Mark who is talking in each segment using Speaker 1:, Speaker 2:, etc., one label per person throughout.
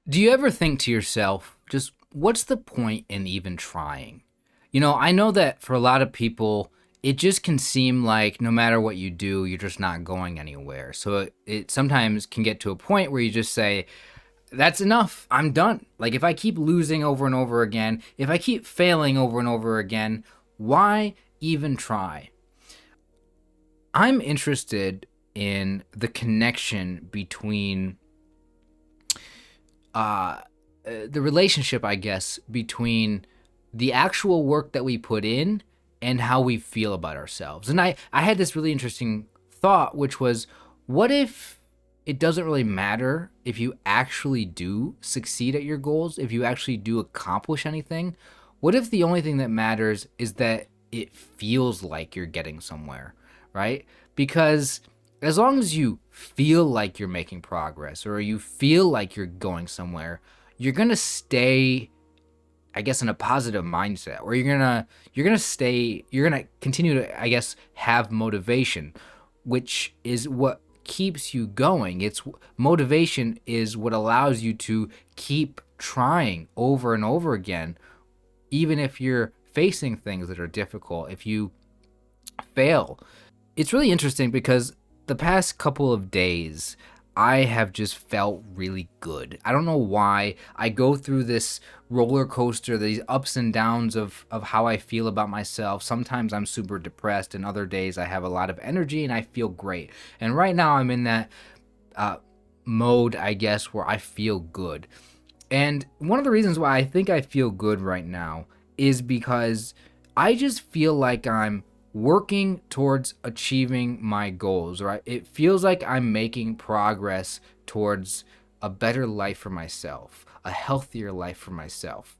Speaker 1: Do you ever think to yourself, just what's the point in even trying? I know that for a lot of people, it just can seem like no matter what you do, you're just not going anywhere. So it sometimes can get to a point where you just say, that's enough. I'm done. Like if I keep losing over and over again, if I keep failing over and over again, why even try? I'm interested in the connection between uh, the relationship, I guess, between the actual work that we put in and how we feel about ourselves. And I had this really interesting thought, which was, what if it doesn't really matter if you actually do succeed at your goals, if you actually do accomplish anything? What if the only thing that matters is that it feels like you're getting somewhere, right? Because as long as you feel like you're making progress or you feel like you're going somewhere, you're going to stay, I guess, in a positive mindset, or you're going to continue to, I guess, have motivation, which is what keeps you going. It's motivation is what allows you to keep trying over and over again, even if you're facing things that are difficult, if you fail. It's really interesting because the past couple of days, I have just felt really good. I don't know why. I go through this roller coaster, these ups and downs of how I feel about myself. Sometimes I'm super depressed, and other days I have a lot of energy and I feel great. And right now I'm in that uh, mode, I guess, where I feel good. And one of the reasons why I think I feel good right now is because I just feel like I'm working towards achieving my goals, right? It feels like I'm making progress towards a better life for myself, a healthier life for myself.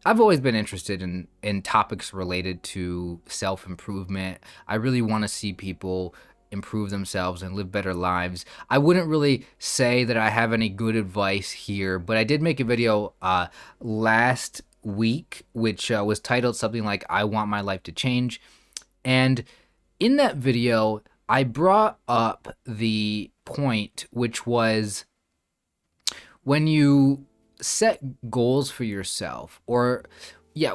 Speaker 1: I've always been interested in topics related to self-improvement. I really want to see people improve themselves and live better lives. I wouldn't really say that I have any good advice here, but I did make a video last week which was titled something like "I want my life to change." And in that video, I brought up the point, which was when you set goals for yourself, or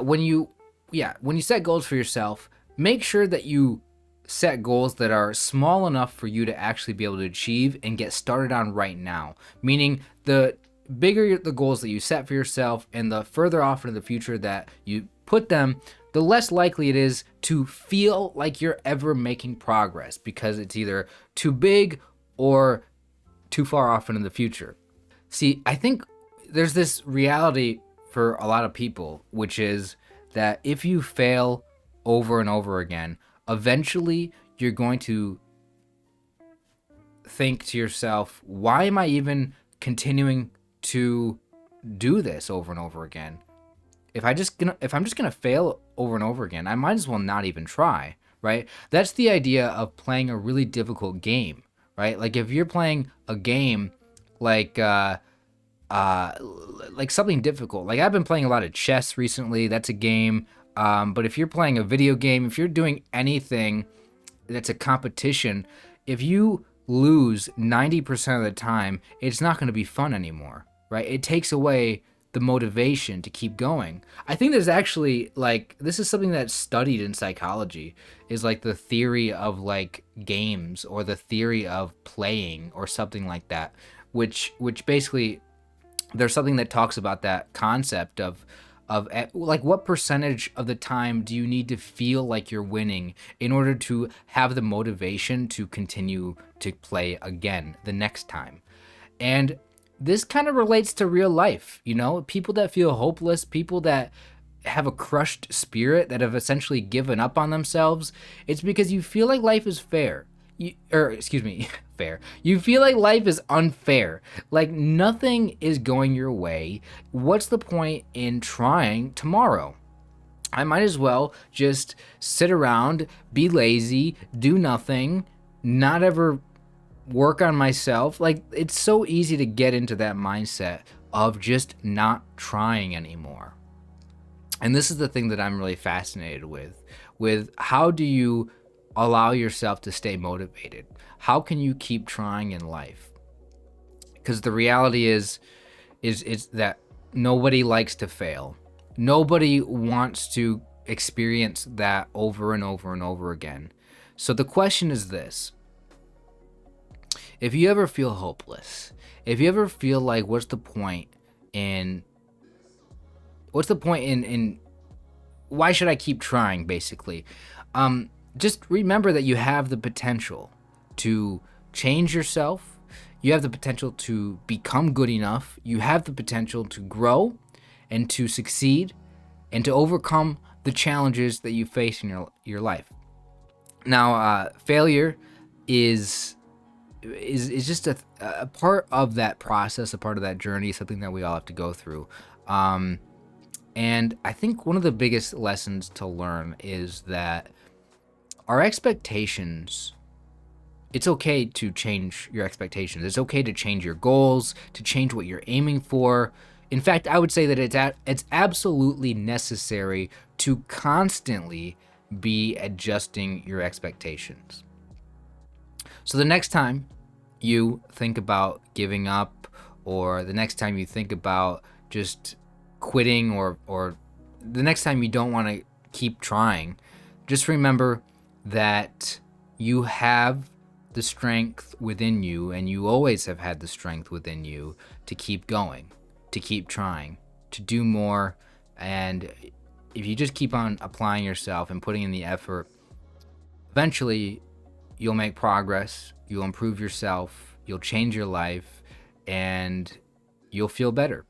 Speaker 1: when you set goals for yourself, make sure that you set goals that are small enough for you to actually be able to achieve and get started on right now. Meaning, the bigger the goals that you set for yourself and the further off into the future that you put them, the less likely it is to feel like you're ever making progress, because it's either too big or too far off into the future. See, I think there's this reality for a lot of people, which is that if you fail over and over again, eventually you're going to think to yourself, why am I even continuing to do this over and over again? If I'm just gonna fail over and over again, I might as well not even try, right? That's the idea of playing a really difficult game, right? Like if you're playing a game like uh like something difficult. Like I've been playing a lot of chess recently. That's a game. But if you're playing a video game, if you're doing anything that's a competition, if you lose 90% of the time, it's not going to be fun anymore, right? It takes away the motivation to keep going. I think there's actually, like, this is something that's studied in psychology, is like the theory of like games, or the theory of playing, or something like that, which basically, there's something that talks about that concept of like, what percentage of the time do you need to feel like you're winning in order to have the motivation to continue to play again the next time. And this kind of relates to real life, people that feel hopeless, people that have a crushed spirit, that have essentially given up on themselves. It's because you feel like life is fair. Or excuse me, fair. You feel like life is unfair. Like nothing is going your way. What's the point in trying tomorrow? I might as well just sit around, be lazy, do nothing, not ever work on myself. Like, it's so easy to get into that mindset of just not trying anymore. And this is the thing that I'm really fascinated with how do you allow yourself to stay motivated? How can you keep trying in life? Because the reality is, is that nobody likes to fail. Nobody wants to experience that over and over and over again. So the question is this: if you ever feel hopeless, if you ever feel like in what's the point in why should I keep trying, basically, just remember that you have the potential to change yourself. You have the potential to become good enough. You have the potential to grow and to succeed and to overcome the challenges that you face in your life. Now, failure is just a part of that process, a part of that journey, something that we all have to go through. And I think one of the biggest lessons to learn is that our expectations, it's okay to change your expectations. It's okay to change your goals, to change what you're aiming for. In fact, I would say that it's absolutely necessary to constantly be adjusting your expectations. So the next time you think about giving up, or the next time you think about just quitting, or the next time you don't want to keep trying, just remember that you have the strength within you, and you always have had the strength within you to keep going, to keep trying, to do more. And if you just keep on applying yourself and putting in the effort, eventually you'll make progress, you'll improve yourself, you'll change your life, and you'll feel better.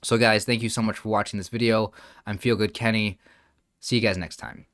Speaker 1: So guys, thank you so much for watching this video. I'm FeelGoodKenny. See you guys next time.